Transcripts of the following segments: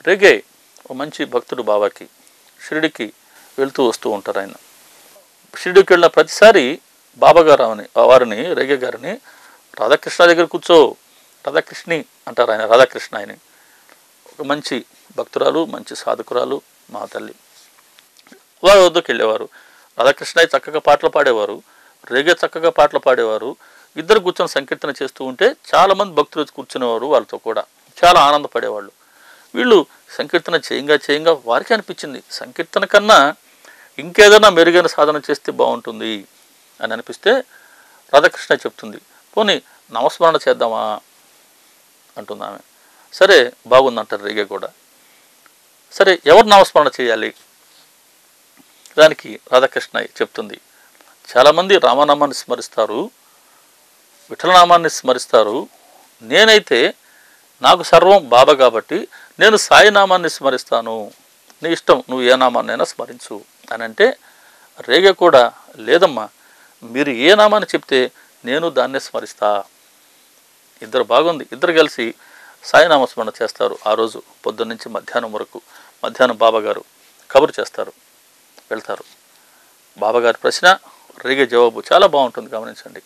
రేగే ఒక మంచి భక్తుడు బాబాకి షిరిడికి వెళ్తూ వస్తూ ఉంటారు. ఆయన షిరిడికి వెళ్ళిన ప్రతిసారి బాబాగారు వారిని రేగే గారిని రాధాకృష్ణ దగ్గర కూర్చో, రాధాకృష్ణి అంటారు. ఆయన రాధాకృష్ణ ఆయన ఒక మంచి భక్తురాలు, మంచి సాధకురాలు, మా తల్లి. వారి వద్దకు వెళ్ళేవారు. రాధాకృష్ణ చక్కగా పాటలు పాడేవారు, రేగే చక్కగా పాటలు పాడేవారు. ఇద్దరు కూర్చొని సంకీర్తన చేస్తూ ఉంటే చాలామంది భక్తులు కూర్చునేవారు. వాళ్ళతో కూడా చాలా ఆనందపడేవాళ్ళు. వీళ్ళు సంకీర్తన చేయంగా వారికి అనిపించింది, సంకీర్తన కన్నా ఇంకేదైనా మెరుగైన సాధన చేస్తే బాగుంటుంది అని అనిపిస్తే రాధాకృష్ణ చెప్తుంది, పోనీ నామస్మరణ చేద్దామా అంటుంది ఆమె. సరే బాగుందంటారు రేగే కూడా. సరే ఎవరు నామస్మరణ చేయాలి? దానికి రాధాకృష్ణ చెప్తుంది, చాలామంది రామనామాన్ని స్మరిస్తారు, విఠలనామాన్ని స్మరిస్తారు. నేనైతే నాకు సర్వం బాబా కాబట్టి నేను సాయి నామాన్ని స్మరిస్తాను, నీ ఇష్టం, నువ్వు ఏ నామాన్నైనా స్మరించు అని అంటే రేగే కూడా లేదమ్మా, మీరు ఏ నామాన్ని చెప్తే నేను దాన్నే స్మరిస్తా. ఇద్దరు బాగుంది. ఇద్దరు కలిసి సాయినామస్మరణ చేస్తారు. ఆ రోజు పొద్దున్న నుంచి మధ్యాహ్నం వరకు. మధ్యాహ్నం బాబాగారు కబురు చేస్తారు, వెళ్తారు. బాబాగారి ప్రశ్న, రేగే జవాబు చాలా బాగుంటుంది, గమనించండి.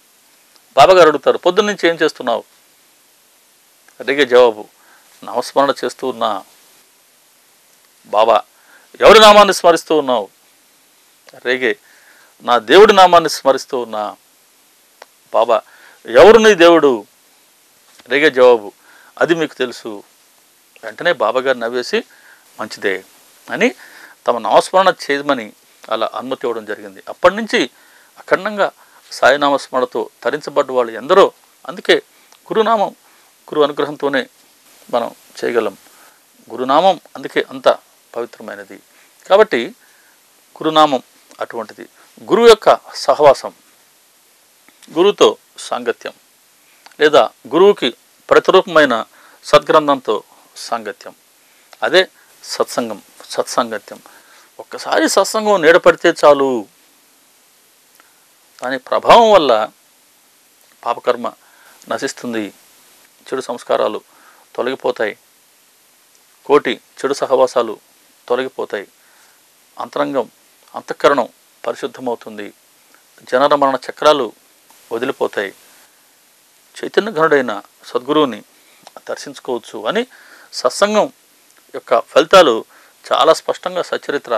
బాబాగారు అడుగుతారు, పొద్దున్న నుంచి ఏం చేస్తున్నావు? రేగే జవాబు, నామస్మరణ చేస్తూ ఉన్నా. బాబా, ఎవరి నామాన్ని స్మరిస్తూ ఉన్నావు? రేగే, నా దేవుడి నామాన్ని స్మరిస్తూ ఉన్నా. బాబా, ఎవరు నీ దేవుడు? రేగే జవాబు, అది మీకు తెలుసు. వెంటనే బాబాగారు నవ్వేసి, మంచిదే అని తమ నామస్మరణ చేయమని అలా అనుమతి ఇవ్వడం జరిగింది. అప్పటి నుంచి అఖండంగా సాయినామస్మరణతో తరించబడ్డ వాళ్ళు ఎందరో. అందుకే గురునామం, గురు అనుగ్రహంతోనే మనం చేయగలం. గురునామం అందుకే అంత పవిత్రమైనది. కాబట్టి గురునామం అటువంటిది. గురువు యొక్క సహవాసం, గురువుతో సాంగత్యం, లేదా గురువుకి ప్రతిరూపమైన సద్గ్రంథంతో సాంగత్యం, అదే సత్సంగం, సత్సాంగత్యం. ఒక్కసారి సత్సంగం నీడపడితే చాలు, దాని ప్రభావం వల్ల పాపకర్మ నశిస్తుంది, చెడు సంస్కారాలు తొలగిపోతాయి, కోటి చెడు సహవాసాలు తొలగిపోతాయి, అంతరంగం, అంతఃకరణం పరిశుద్ధమవుతుంది, జనన మరణ చక్రాలు వదిలిపోతాయి, చైతన్య ఘనుడైన సద్గురువుని దర్శించుకోవచ్చు అని సత్సంగం యొక్క ఫలితాలు చాలా స్పష్టంగా సచ్చరిత్ర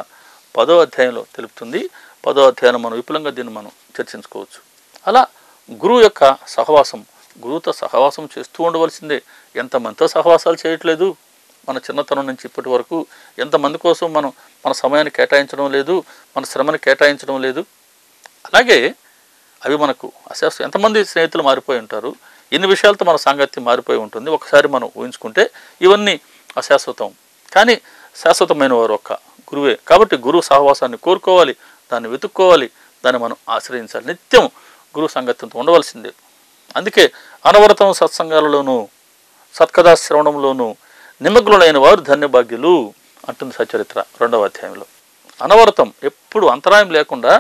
10వ అధ్యాయంలో తెలుపుతుంది. 10వ అధ్యాయం మనం విపులంగా దీన్ని మనం చర్చించుకోవచ్చు. అలా గురువు యొక్క సహవాసం, గురువుతో సహవాసం చేస్తూ ఉండవలసిందే. ఎంతమందితో సహవాసాలు చేయట్లేదు మన చిన్నతనం నుంచి ఇప్పటి వరకు? ఎంతమంది కోసం మనం మన సమయాన్ని కేటాయించడం లేదు, మన శ్రమని కేటాయించడం లేదు. అలాగే అవి మనకు అశాశ్వతం. ఎంతమంది స్నేహితులు మారిపోయి ఉంటారు, ఎన్ని విషయాలతో మన సాంగత్యం మారిపోయి ఉంటుంది. ఒకసారి మనం ఊహించుకుంటే ఇవన్నీ అశాశ్వతం, కానీ శాశ్వతమైన వారు ఒక్క గురువే. కాబట్టి గురువు సహవాసాన్ని కోరుకోవాలి, దాన్ని వెతుక్కోవాలి, దాన్ని మనం ఆశ్రయించాలి. నిత్యం గురువు సాంగత్యంతో ఉండవలసిందే. అందుకే అనవరతం సత్సంగాలలోనూ సత్కథా శ్రవణంలోనూ నిమగ్నులైన వారు ధన్యభాగ్యులు అంటుంది సచ్చరిత్ర 2వ అధ్యాయంలో. అనవరతం, ఎప్పుడు అంతరాయం లేకుండా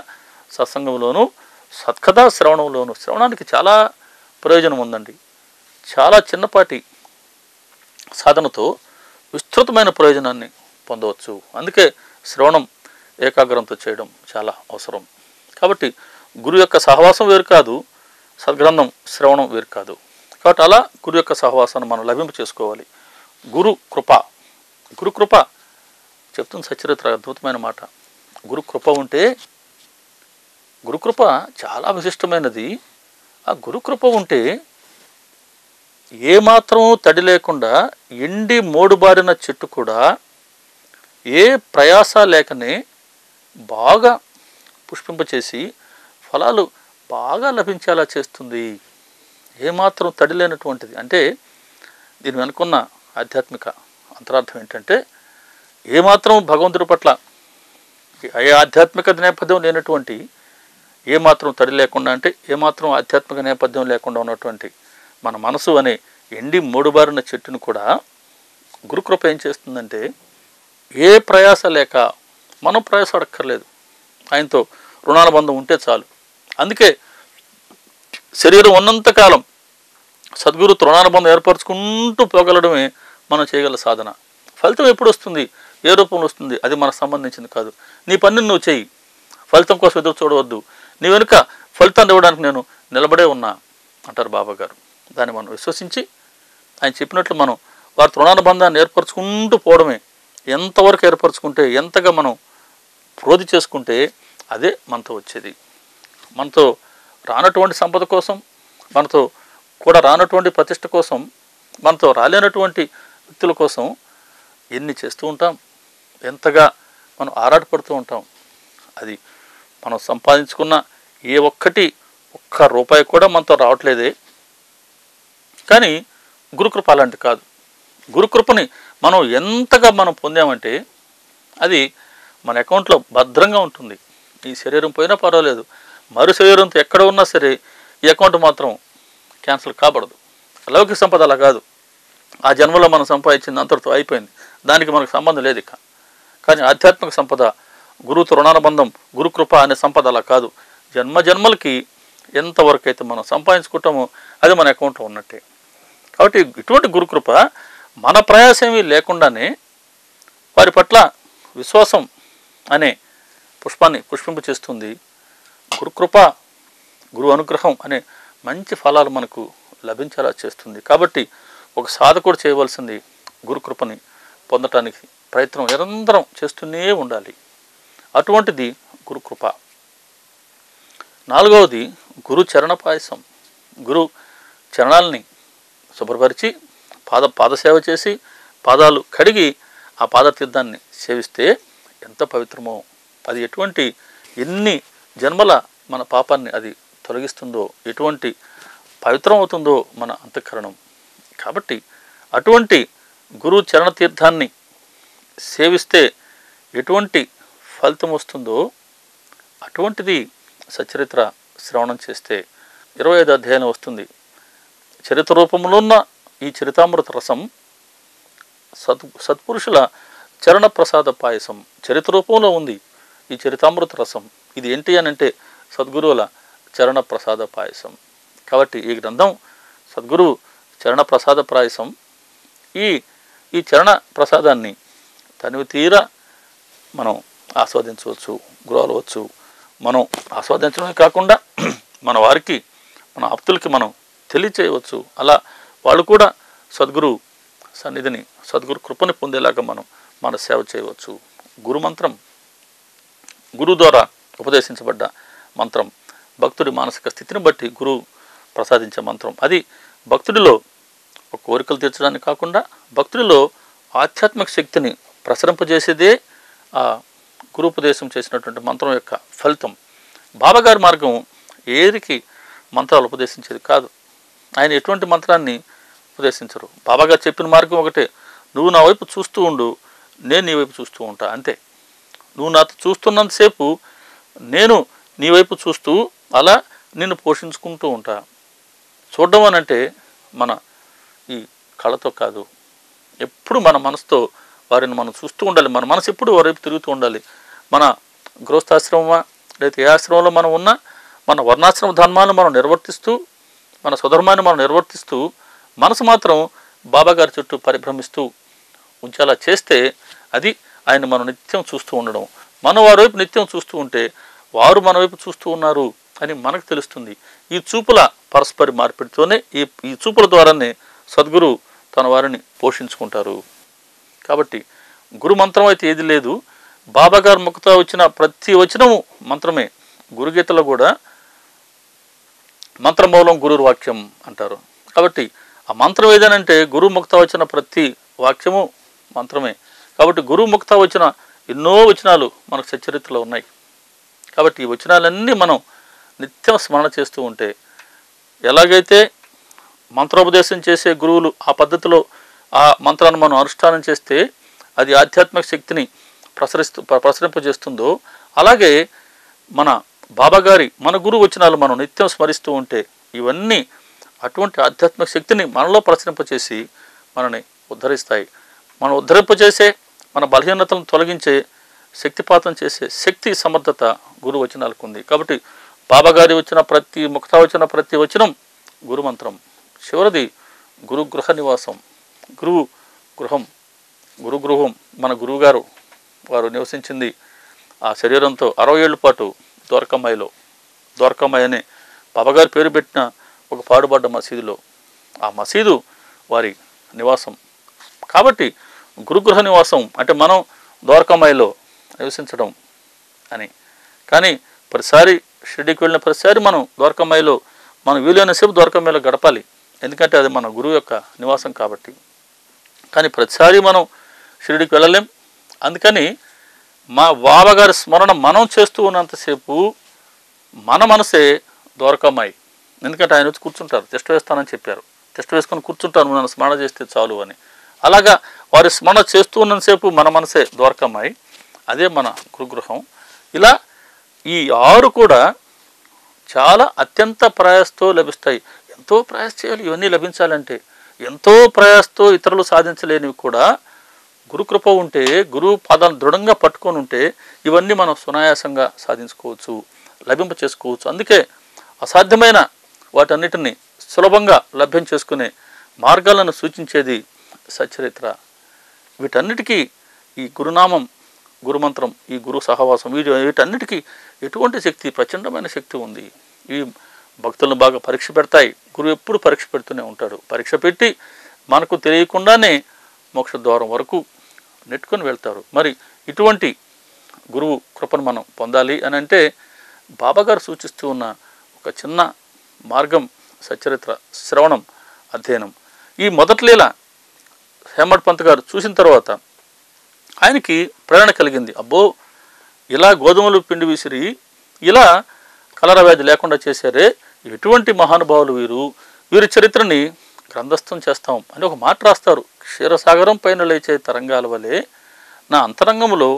సత్సంగంలోనూ సత్కథా శ్రవణంలోనూ. శ్రవణానికి చాలా ప్రయోజనం ఉందండి. చాలా చిన్నపాటి సాధనతో విస్తృతమైన ప్రయోజనాన్ని పొందవచ్చు. అందుకే శ్రవణం ఏకాగ్రంతో చేయడం చాలా అవసరం. కాబట్టి గురు యొక్క సహవాసం వేరు కాదు, సద్గ్రంథం శ్రవణం వేరు కాదు. కాబట్టి అలా గురు యొక్క సహవాసాన్ని మనం లభింప చేసుకోవాలి. గురు కృప, గురు కృప చెప్తుంది సచ్చరిత్ర, అద్భుతమైన మాట. గురు కృప ఉంటే, గురుకృప చాలా విశిష్టమైనది. ఆ గురుకృప ఉంటే ఏమాత్రం తడి లేకుండా ఎండి మోడుబారిన చెట్టు కూడా ఏ ప్రయాస లేకనే బాగా పుష్పింపచేసి ఫలాలు బాగా లభించేలా చేస్తుంది. ఏమాత్రం తడి లేనటువంటిది. అంటే దీని వెనుకున్న ఆధ్యాత్మిక అంతరార్థం ఏంటంటే, ఏమాత్రం భగవంతుడి పట్ల ఏ ఆధ్యాత్మిక నేపథ్యం లేనటువంటి, ఏమాత్రం తడి లేకుండా అంటే ఏమాత్రం ఆధ్యాత్మిక నేపథ్యం లేకుండా ఉన్నటువంటి మన మనసు అనే ఎండి మూడుబారిన చెట్టును కూడా గురుకృప ఏం చేస్తుందంటే, ఏ ప్రయాస లేక, మనం ప్రయాస అడక్కర్లేదు, ఆయనతో రుణానుబంధం ఉంటే చాలు. అందుకే శరీరం ఉన్నంతకాలం సద్గురు రుణానుబంధం ఏర్పరచుకుంటూ పోగలడమే మనం చేయగల సాధన. ఫలితం ఎప్పుడు వస్తుంది, ఏ రూపంలో వస్తుంది, అది మనకు సంబంధించింది కాదు. నీ పనిని నువ్వు చెయ్యి, ఫలితం కోసం ఎదురు చూడవద్దు, నీ వెనుక ఫలితాన్ని ఇవ్వడానికి నేను నిలబడే ఉన్నా అంటారు బాబా గారు. దాన్ని మనం విశ్వసించి ఆయన చెప్పినట్లు మనం వారి రుణానుబంధాన్ని ఏర్పరచుకుంటూ పోవడమే. ఎంతవరకు ఏర్పరచుకుంటే, ఎంతగా మనం ప్రోధి చేసుకుంటే అదే మనతో వచ్చేది. మనతో రానటువంటి సంపద కోసం, మనతో కూడా రానటువంటి ప్రతిష్ట కోసం, మనతో రాలేనటువంటి వ్యక్తుల కోసం ఎన్ని చేస్తూ ఉంటాం, ఎంతగా మనం ఆరాటపడుతూ ఉంటాం. అది మనం సంపాదించుకున్న ఏ ఒక్క రూపాయి కూడా మనతో రావట్లేదే. కానీ గురుకృప అలాంటి కాదు. గురుకృపని మనం ఎంతగా మనం పొందామంటే అది మన అకౌంట్లో భద్రంగా ఉంటుంది. ఈ శరీరం పోయినా పర్వాలేదు, మరు శరీరంతో ఎక్కడ ఉన్నా సరే ఈ అకౌంట్ మాత్రం క్యాన్సిల్ కాబడదు. లౌకిక సంపద అలా కాదు. ఆ జన్మలో మనం సంపాదించింది అంతటితో అయిపోయింది, దానికి మనకు సంబంధం లేదు ఇక. కానీ ఆధ్యాత్మిక సంపద, గురువుతో రుణానుబంధం, గురుకృప అనే సంపద అలా కాదు. జన్మలకి ఎంతవరకు అయితే మనం సంపాదించుకుంటామో అది మన అకౌంట్లో ఉన్నట్టే. కాబట్టి ఇటువంటి గురుకృప మన ప్రయాసమేమీ లేకుండానే వారి పట్ల విశ్వాసం అనే పుష్పాన్ని పుష్పింప చేస్తుంది. గురుకృప, గురు అనుగ్రహం అనే మంచి ఫలాలు మనకు లభించేలా చేస్తుంది. కాబట్టి ఒక సాధకుడు చేయవలసింది గురుకృపని పొందటానికి ప్రయత్నం నిరంతరం చేస్తూనే ఉండాలి. అటువంటిది గురుకృప. 4వది గురు చరణ పాయసం. గురు చరణాలని శుభ్రపరిచి పాదసేవ చేసి పాదాలు కడిగి ఆ పాదతీర్థాన్ని సేవిస్తే ఎంత పవిత్రమో, అది ఎన్ని జన్మల మన పాపాన్ని అది తొలగిస్తుందో, ఎటువంటి పవిత్రం అవుతుందో మన అంతఃకరణం. కాబట్టి అటువంటి గురు చరణ తీర్థాన్ని సేవిస్తే ఎటువంటి ఫలితం వస్తుందో అటువంటిది సచరిత్ర శ్రవణం చేస్తే 25వ అధ్యాయం వస్తుంది. చరిత్ర రూపంలో ఉన్న ఈ చరితామృత రసం సత్పురుషుల చరణ ప్రసాద పాయసం చరిత్ర రూపంలో ఉంది. ఈ చరితామృత రసం ఇది ఏంటి అని అంటే సద్గురువుల చరణ ప్రసాద పాయసం. కాబట్టి ఈ గ్రంథం సద్గురువు చరణ ప్రసాద పాయసం. ఈ చరణ ప్రసాదాన్ని తనివి తీరా మనం ఆస్వాదించవచ్చు, గురవవచ్చు. మనం ఆస్వాదించడమే కాకుండా మన వారికి, మన ఆప్తులకి మనం తెలియచేయవచ్చు. అలా వాళ్ళు కూడా సద్గురు సన్నిధిని, సద్గురు కృపని పొందేలాగా మనం మన సేవ చేయవచ్చు. గురుమంత్రం, గురువు ద్వారా ఉపదేశించబడ్డ మంత్రం, భక్తుడి మానసిక స్థితిని బట్టి గురువు ప్రసాదించే మంత్రం. అది భక్తుడిలో ఒక కోరికలు తీర్చడానికి కాకుండా భక్తుడిలో ఆధ్యాత్మిక శక్తిని ప్రసరింపజేసేదే ఆ గురుపదేశం చేసినటువంటి మంత్రం యొక్క ఫలితం. బాబాగారి మార్గం ఏదికి మంత్రాలు ఉపదేశించేది కాదు. ఆయన ఎటువంటి మంత్రాన్ని ఉపదేశించరు. బాబాగారు చెప్పిన మార్గం ఒకటే, నువ్వు నా వైపు చూస్తూ ఉండు, నేను నీ వైపు చూస్తూ ఉంటా, అంతే. నువ్వు నాతో చూస్తున్నంతసేపు నేను నీ వైపు చూస్తూ అలా నిన్ను పోషించుకుంటూ ఉంటా. చూడడం అని అంటే మన ఈ కళతో కాదు, ఎప్పుడు మన మనసుతో వారిని మనం చూస్తూ ఉండాలి. మన మనసు ఎప్పుడు వారి వైపు తిరుగుతూ ఉండాలి. మన గృహస్థాశ్రమమా లేదా ఏ ఆశ్రమంలో మనం ఉన్నా మన వర్ణాశ్రమ ధర్మాన్ని మనం నిర్వర్తిస్తూ, మన స్వధర్మాన్ని మనం నిర్వర్తిస్తూ మనసు మాత్రం బాబాగారి చుట్టూ పరిభ్రమిస్తూ ఉంచేలా చేస్తే అది ఆయన మనం నిత్యం చూస్తూ ఉండడం. మనం వారి వైపు నిత్యం చూస్తూ ఉంటే వారు మన వైపు చూస్తూ ఉన్నారు అని మనకు తెలుస్తుంది. ఈ చూపుల పరస్పర మార్పిడితోనే, ఈ చూపుల ద్వారానే సద్గురు తన వారిని పోషించుకుంటారు. కాబట్టి గురు మంత్రం అయితే ఏది లేదు. బాబాగారు ముఖతో వచ్చిన ప్రతి వచనము మంత్రమే. గురుగీతలో కూడా మంత్రమూలం గురు వాక్యం అంటారు. కాబట్టి ఆ మంత్రం ఏదనంటే గురు ముక్త వచ్చిన ప్రతి వాక్యము మంత్రమే. కాబట్టి గురు ముక్త వచ్చిన ఎన్నో వచనాలు మనకు సచరిత్రలో ఉన్నాయి. కాబట్టి ఈ వచనాలన్నీ మనం నిత్యం స్మరణ చేస్తూ ఉంటే, ఎలాగైతే మంత్రోపదేశం చేసే గురువులు ఆ పద్ధతిలో ఆ మంత్రాన్ని మనం అనుష్ఠానం చేస్తే అది ఆధ్యాత్మిక శక్తిని ప్రసరింపజేస్తుందో, అలాగే మన బాబాగారి, మన గురువు వచనాలు మనం నిత్యం స్మరిస్తూ ఉంటే ఇవన్నీ అటువంటి ఆధ్యాత్మిక శక్తిని మనలో ప్రసరింపచేసి మనని ఉద్ధరిస్తాయి. మనం ఉద్ధరింపజేసే, మన బలహీనతలను తొలగించే, శక్తిపాతం చేసే శక్తి సమర్థత గురువు వచనాలకు ఉంది. కాబట్టి బాబాగారి వచ్చిన ప్రతి ముక్త వచ్చిన ప్రతి వచనం గురుమంత్రం. చివరిది గురు గృహ నివాసం, గురువు గృహం గురుగృహం మన గురువుగారు వారు నివసించింది ఆ శరీరంతో 60 ఏళ్ల పాటు ద్వారకామాయి అనే బాబాగారి పేరు పెట్టిన ఒక పాడుబడ్డ మసీదులో, ఆ మసీదు వారి నివాసం. కాబట్టి గురుగృహ నివాసం అంటే మనం ద్వారకామాయిలో నివసించడం అని. కానీ ప్రతిసారి షిరిడీకి వెళ్ళిన ప్రతిసారి మనం ద్వారకామాయిలో మనం వీలైనసేపు ద్వారకామాయిలో గడపాలి, ఎందుకంటే అది మన గురువు యొక్క నివాసం కాబట్టి. కానీ ప్రతిసారి మనం షిరిడీకి వెళ్ళలేం. అందుకని మా బాబాగారి స్మరణ మనం చేస్తూ ఉన్నంతసేపు మన మనసే ద్వారకామాయి. ఎందుకంటే ఆయన వచ్చి కూర్చుంటారు, తిష్ట వేస్తానని చెప్పారు, తిష్ట వేసుకొని కూర్చుంటాను నన్ను స్మరణ చేస్తే చాలు అని. అలాగా వారి స్మరణ చేస్తూ ఉన్నంతసేపు మన మనసే ద్వారకామాయి, అదే మన గురుగృహం. ఇలా ఈ 6 కూడా చాలా అత్యంత ప్రయాసతో లభిస్తాయి. ఎంతో ప్రయాస చేయాలి ఇవన్నీ లభించాలంటే, ఎంతో ప్రయాసతో ఇతరులు సాధించలేనివి కూడా గురుకృప ఉంటే, గురువు పాదాలను దృఢంగా పట్టుకొని ఉంటే ఇవన్నీ మనం సునాయాసంగా సాధించుకోవచ్చు, లభింప చేసుకోవచ్చు. అందుకే అసాధ్యమైన వాటన్నిటిని సులభంగా లభ్యం చేసుకునే మార్గాలను సూచించేది సచ్చరిత్ర. వీటన్నిటికీ ఈ గురునామం, గురుమంత్రం, ఈ గురు సహవాసం, వీటన్నిటికీ ఎటువంటి శక్తి, ప్రచండమైన శక్తి ఉంది. ఇవి భక్తులను బాగా పరీక్ష పెడతాయి. గురువు ఎప్పుడు పరీక్ష పెడుతూనే ఉంటాడు. పరీక్ష పెట్టి మనకు తెలియకుండానే మోక్ష ద్వారం వరకు నెట్టుకొని వెళ్తారు. మరి ఇటువంటి గురువు కృపను మనం పొందాలి అని అంటే బాబాగారు సూచిస్తూ ఉన్న ఒక చిన్న మార్గం సచ్చరిత్ర శ్రవణం, అధ్యయనం. ఈ మొదటి లీల హేమడ్ పంత్ గారు చూసిన తర్వాత ఆయనకి ప్రేరణ కలిగింది. అబ్బో, ఇలా గోధుమలు పిండి విసిరి ఇలా కలరా వ్యాధి లేకుండా చేశారే, ఎటువంటి మహానుభావులు వీరి చరిత్రని గ్రంథస్థం చేస్తాం అని ఒక మాట రాస్తారు. క్షీరసాగరం పైన లేచే తరంగాల వలె నా అంతరంగంలో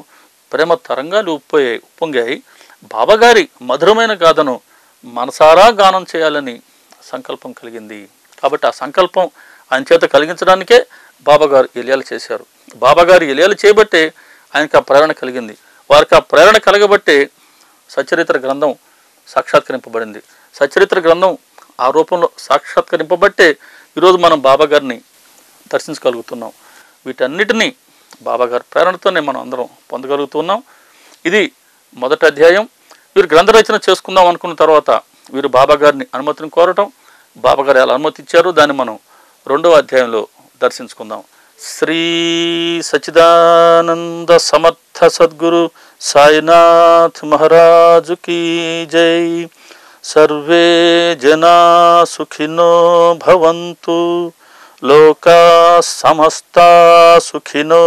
ప్రేమ తరంగాలు ఉప్పొంగాయి. బాబాగారి మధురమైన గాథను మనసారా గానం చేయాలని సంకల్పం కలిగింది. కాబట్టి ఆ సంకల్పం ఆయన చేత కలిగించడానికే బాబాగారు ఎలియాలు చేశారు. బాబాగారు ఎలియాలు చేయబట్టే ఆయనకు ఆ ప్రేరణ కలిగింది. వారికి ఆ ప్రేరణ కలగబట్టే సచ్చరిత్ర గ్రంథం సాక్షాత్కరింపబడింది. సచ్చరిత్ర గ్రంథం ఆ రూపంలో సాక్షాత్కరింపబట్టే ఈరోజు మనం బాబాగారిని దర్శించగలుగుతున్నాం. వీటన్నిటినీ బాబాగారి ప్రేరణతోనే మనం అందరం పొందగలుగుతున్నాం. ఇది మొదటి అధ్యాయం. వీరు గ్రంథ రచన చేసుకుందాం అనుకున్న తర్వాత వీరు బాబాగారిని అనుమతిని కోరటం, బాబాగారు ఎలా అనుమతి ఇచ్చారో దాన్ని మనం 2వ అధ్యాయంలో దర్శించుకుందాం. శ్రీ సచ్చిదానంద సమర్థ సద్గురు సాయినాథ్ మహారాజు కీ జై. సర్వే జనా సుఖినో భవంతు, లోకా సమస్తా సుఖినో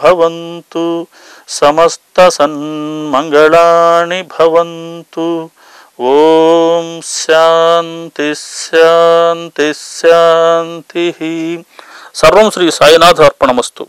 భవంతు, సమస్త సన్మంగళాని భవంతు. ఓం శాంతి శాంతి శాంతి. సర్వం శ్రీ సాయినాథ అర్పణమస్తు.